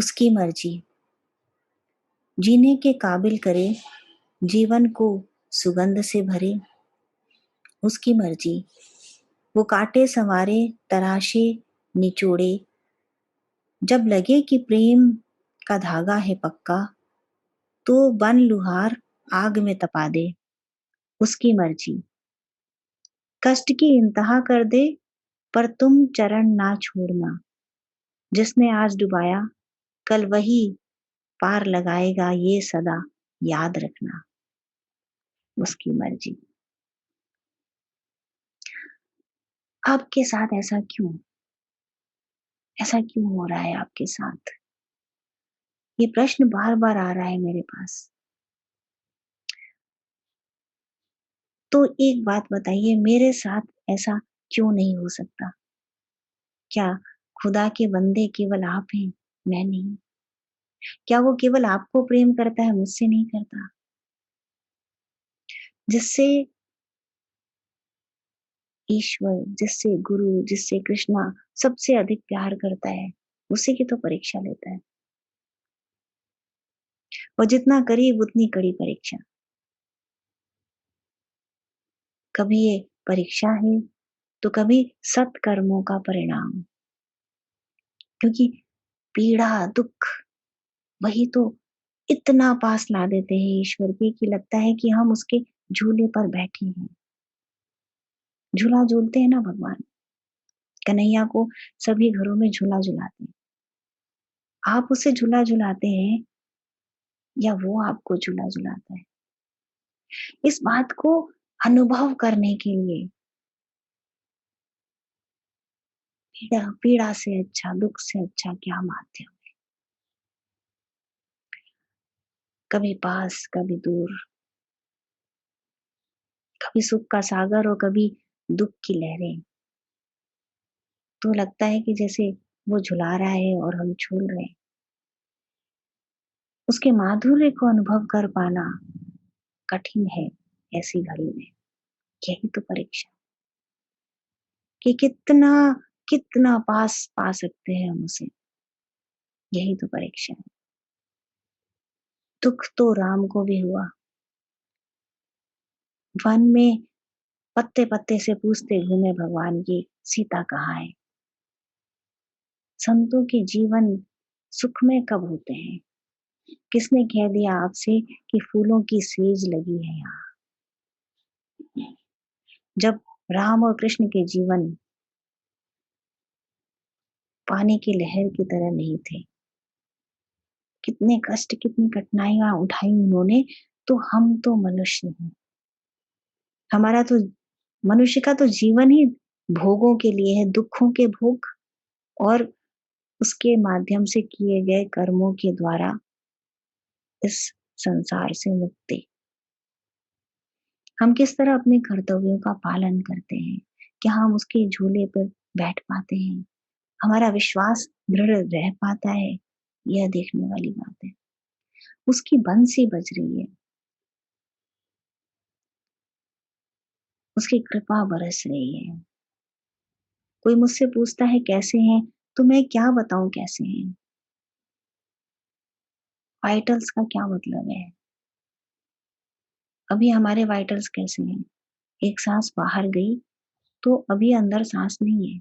उसकी मर्जी जीने के काबिल करे, जीवन को सुगंध से भरे। उसकी मर्जी वो काटे संवारे, तराशे निचोड़े। जब लगे कि प्रेम का धागा है पक्का, तो बन लुहार आग में तपा दे। उसकी मर्जी कष्ट की इंतहा कर दे, पर तुम चरण ना छोड़ना। जिसने आज डुबाया, कल वही पार लगाएगा, ये सदा याद रखना। उसकी मर्जी। आपके साथ ऐसा क्यों? ऐसा क्यों हो रहा है आपके साथ? ये प्रश्न बार बार आ रहा है मेरे पास। तो एक बात बताइए, मेरे साथ ऐसा क्यों नहीं हो सकता? क्या खुदा के बंदे केवल आप हैं, मैं नहीं? क्या वो केवल आपको प्रेम करता है, मुझसे नहीं करता? जिससे ईश्वर, जिससे गुरु, जिससे कृष्णा सबसे अधिक प्यार करता है, उसी की तो परीक्षा लेता है। और जितना करीब उतनी कड़ी परीक्षा। कभी ये परीक्षा है, तो कभी सत्कर्मों का परिणाम। क्योंकि पीड़ा, दुख, वही तो इतना पास ला देते हैं ईश्वर के कि लगता है कि हम उसके झूले पर बैठे हैं। झूला झूलते हैं ना भगवान, कन्हैया को सभी घरों में झूला झुलाते हैं। आप उसे झूला झुलाते हैं या वो आपको झूला झुलाता है? इस बात को अनुभव करने के लिए पीड़ा पीड़ा से अच्छा, दुख से अच्छा क्या माध्यम? कभी पास, कभी दूर, कभी सुख का सागर और कभी दुख की लहरें। तो लगता है कि जैसे वो झुला रहा है और हम झूल रहे हैं। उसके माधुर्य को अनुभव कर पाना कठिन है ऐसी घड़ी में। यही तो परीक्षा, कि कितना कितना पास पा सकते हैं हम उसे। यही तो परीक्षा है। दुख तो राम को भी हुआ। वन में पत्ते पत्ते से पूछते घूमे भगवान की सीता कहाँ है। संतों के जीवन सुख में कब होते हैं? किसने कह दिया आपसे कि फूलों की सेज लगी है यहाँ? जब राम और कृष्ण के जीवन पानी की लहर की तरह नहीं थे, कितने कष्ट, कितनी कठिनाइयां उठाई उन्होंने, तो हम तो मनुष्य हैं। हमारा तो मनुष्य का तो जीवन ही भोगों के लिए है, दुखों के भोग और उसके माध्यम से किए गए कर्मों के द्वारा इस संसार से मुक्ति। हम किस तरह अपने कर्तव्यों का पालन करते हैं? क्या हम उसके झूले पर बैठ पाते हैं? हमारा विश्वास दृढ़ रह पाता है? यह देखने वाली बात है। उसकी बंसी बज रही है, उसकी कृपा बरस रही है। कोई मुझसे पूछता है कैसे हैं, तो मैं क्या बताऊं कैसे हैं? वाइटल्स का क्या मतलब है? अभी हमारे वाइटल्स कैसे हैं? एक सांस बाहर गई तो अभी अंदर सांस नहीं है।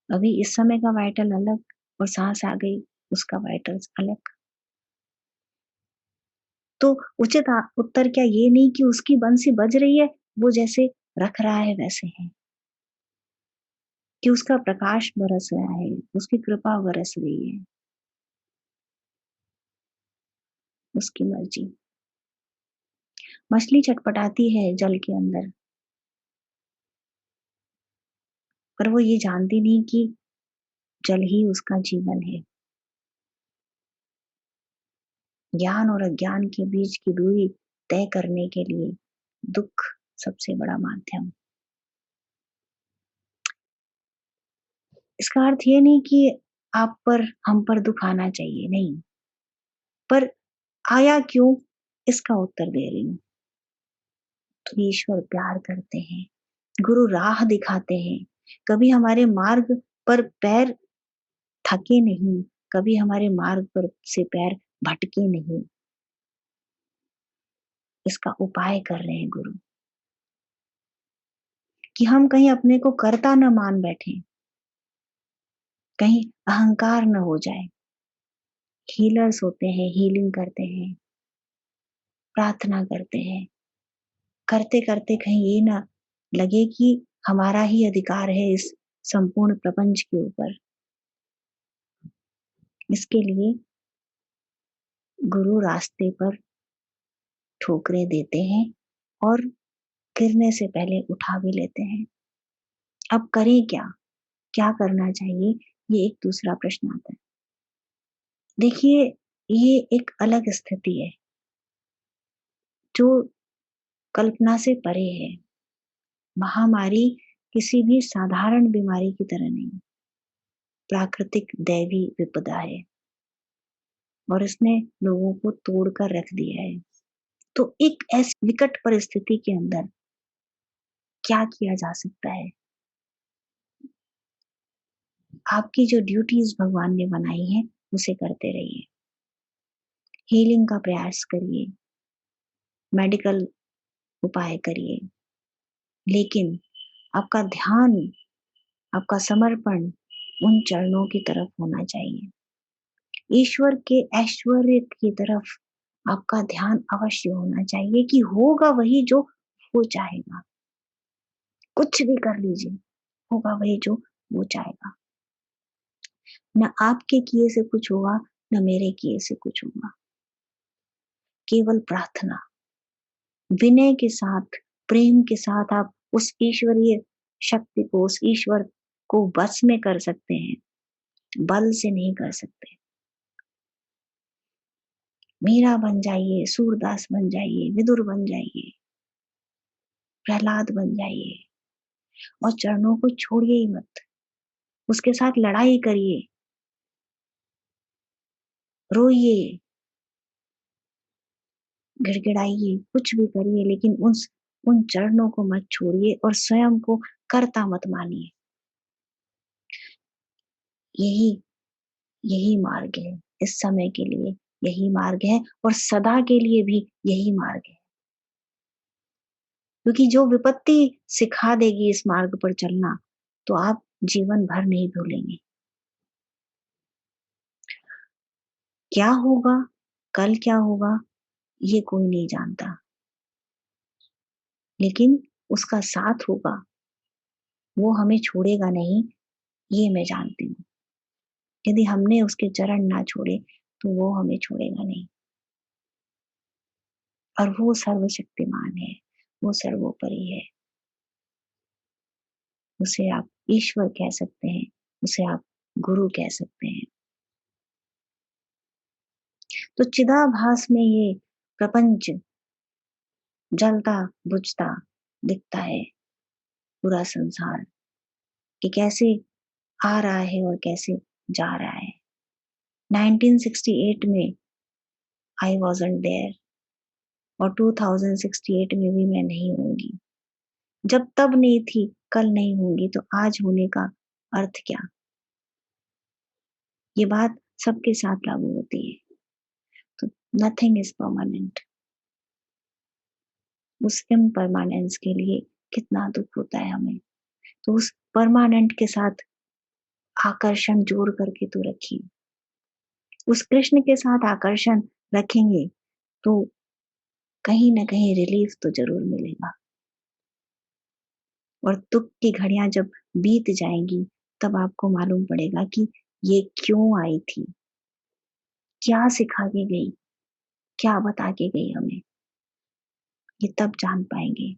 अभी इस समय का वाइटल अलग और सांस आ गई, उसका वाइटल्स अलग। तो उचित उत्तर क्या ये नहीं कि उसकी बंसी बज रही है, वो जैसे रख रहा है वैसे है? कि उसका प्रकाश बरस रहा है, उसकी कृपा बरस रही है। उसकी मर्जी। मछली छटपटाती है जल के अंदर, पर वो ये जानती नहीं कि जल ही उसका जीवन है। ज्ञान और अज्ञान के बीच की दूरी तय करने के लिए दुख सबसे बड़ा माध्यम। इसका अर्थ ये नहीं कि आप पर, हम पर दुख आना चाहिए, नहीं। पर आया क्यों, इसका उत्तर दे रही हूं। तो ईश्वर प्यार करते हैं, गुरु राह दिखाते हैं। कभी हमारे मार्ग पर पैर थके नहीं, कभी हमारे मार्ग पर से पैर भटके नहीं। इसका उपाय कर रहे हैं गुरु, कि हम कहीं अपने को कर्ता न मान बैठे, कहीं अहंकार न हो जाए। हीलर्स होते हैं, हीलिंग करते हैं, प्रार्थना करते हैं, करते करते कहीं ये ना लगे कि हमारा ही अधिकार है इस संपूर्ण प्रपंच के ऊपर। इसके लिए गुरु रास्ते पर ठोकरें देते हैं और गिरने से पहले उठा भी लेते हैं। अब करें क्या, क्या करना चाहिए, ये एक दूसरा प्रश्न आता है। देखिए, ये एक अलग स्थिति है जो कल्पना से परे है। महामारी किसी भी साधारण बीमारी की तरह नहीं, प्राकृतिक दैवी विपदा है और इसने लोगों को तोड़कर रख दिया है। तो एक ऐसी विकट परिस्थिति के अंदर क्या किया जा सकता है? आपकी जो ड्यूटीज भगवान ने बनाई है उसे करते रहिए, हीलिंग का प्रयास करिए, मेडिकल उपाय करिए, लेकिन आपका ध्यान, आपका समर्पण उन चरणों की तरफ होना चाहिए। ईश्वर के ऐश्वर्य की तरफ आपका ध्यान अवश्य होना चाहिए कि होगा वही जो वो चाहेगा। कुछ भी कर लीजिए, होगा वही जो वो चाहेगा। न आपके किए से कुछ होगा, न मेरे किए से कुछ होगा। केवल प्रार्थना, विनय के साथ, प्रेम के साथ आप उस ईश्वरीय शक्ति को, उस ईश्वर को बस में कर सकते हैं, बल से नहीं कर सकते। मीरा बन जाइए, सूरदास बन जाइए, विदुर बन जाइए, प्रहलाद बन जाइए और चरणों को छोड़िए ही मत। उसके साथ लड़ाई करिए, रोइए, गिड़गिड़ाइए, कुछ भी करिए, लेकिन उन चरणों को मत छोड़िए और स्वयं को कर्ता मत मानिए। यही यही मार्ग है इस समय के लिए, यही मार्ग है और सदा के लिए भी यही मार्ग है। क्योंकि जो विपत्ति सिखा देगी इस मार्ग पर चलना, तो आप जीवन भर नहीं भूलेंगे। क्या होगा, कल क्या होगा, ये कोई नहीं जानता, लेकिन उसका साथ होगा, वो हमें छोड़ेगा नहीं, ये मैं जानती हूँ। यदि हमने उसके चरण ना छोड़े तो वो हमें छोड़ेगा नहीं। और वो सर्वशक्तिमान है, वो सर्वोपरि है। उसे आप ईश्वर कह सकते हैं, उसे आप गुरु कह सकते हैं। तो चिदाभास में ये प्रपंच जलता बुझता दिखता है, पूरा संसार, कि कैसे आ रहा है और कैसे जा रहा है। 1968 में आई वॉजंट देयर और 2068 में भी मैं नहीं होंगी। जब तब नहीं थी, कल नहीं होंगी, तो आज होने का अर्थ क्या? ये बात सबके साथ लागू होती है। तो नथिंग इज परमानेंट। उस इम्परमानेंस के लिए कितना दुख होता है हमें। तो उस परमानेंट के साथ आकर्षण जोड़ करके तो रखिए। उस कृष्ण के साथ आकर्षण रखेंगे तो कहीं ना कहीं रिलीफ तो जरूर मिलेगा। और दुख की घड़ियां जब बीत जाएंगी, तब आपको मालूम पड़ेगा कि ये क्यों आई थी, क्या सिखा के गई, क्या बता के गई हमें, ये तब जान पाएंगे।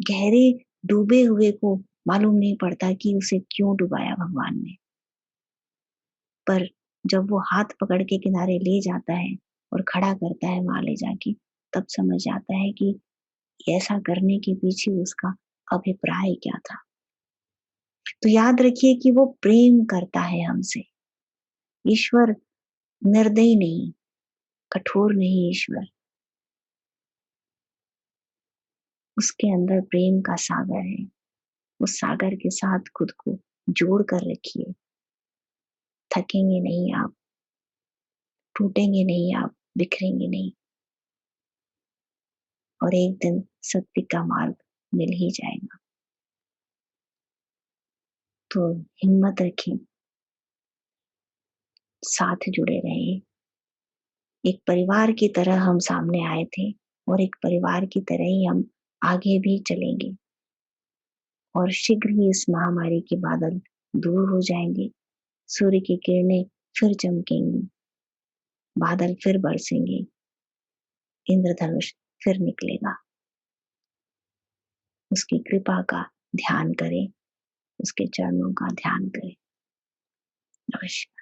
गहरे डूबे हुए को मालूम नहीं पड़ता कि उसे क्यों डुबाया भगवान ने, पर जब वो हाथ पकड़ के किनारे ले जाता है और खड़ा करता है वहां ले जाके, तब समझ आता है कि ऐसा करने के पीछे उसका अभिप्राय क्या था। तो याद रखिए कि वो प्रेम करता है हमसे। ईश्वर निर्दयी नहीं, कठोर नहीं। ईश्वर, उसके अंदर प्रेम का सागर है। उस सागर के साथ खुद को जोड़ कर रखिए, थकेंगे नहीं आप, टूटेंगे नहीं आप, बिखरेंगे नहीं, और एक दिन सत्य का मार्ग मिल ही जाएगा। तो हिम्मत रखें, साथ जुड़े रहें। एक परिवार की तरह हम सामने आए थे और एक परिवार की तरह ही हम आगे भी चलेंगे, और शीघ्र ही इस महामारी के बादल दूर हो जाएंगे, सूर्य की किरणें फिर चमकेंगी, बादल फिर बरसेंगे, इंद्रधनुष फिर निकलेगा। उसकी कृपा का ध्यान करें, उसके चरणों का ध्यान करें। नमस्कार।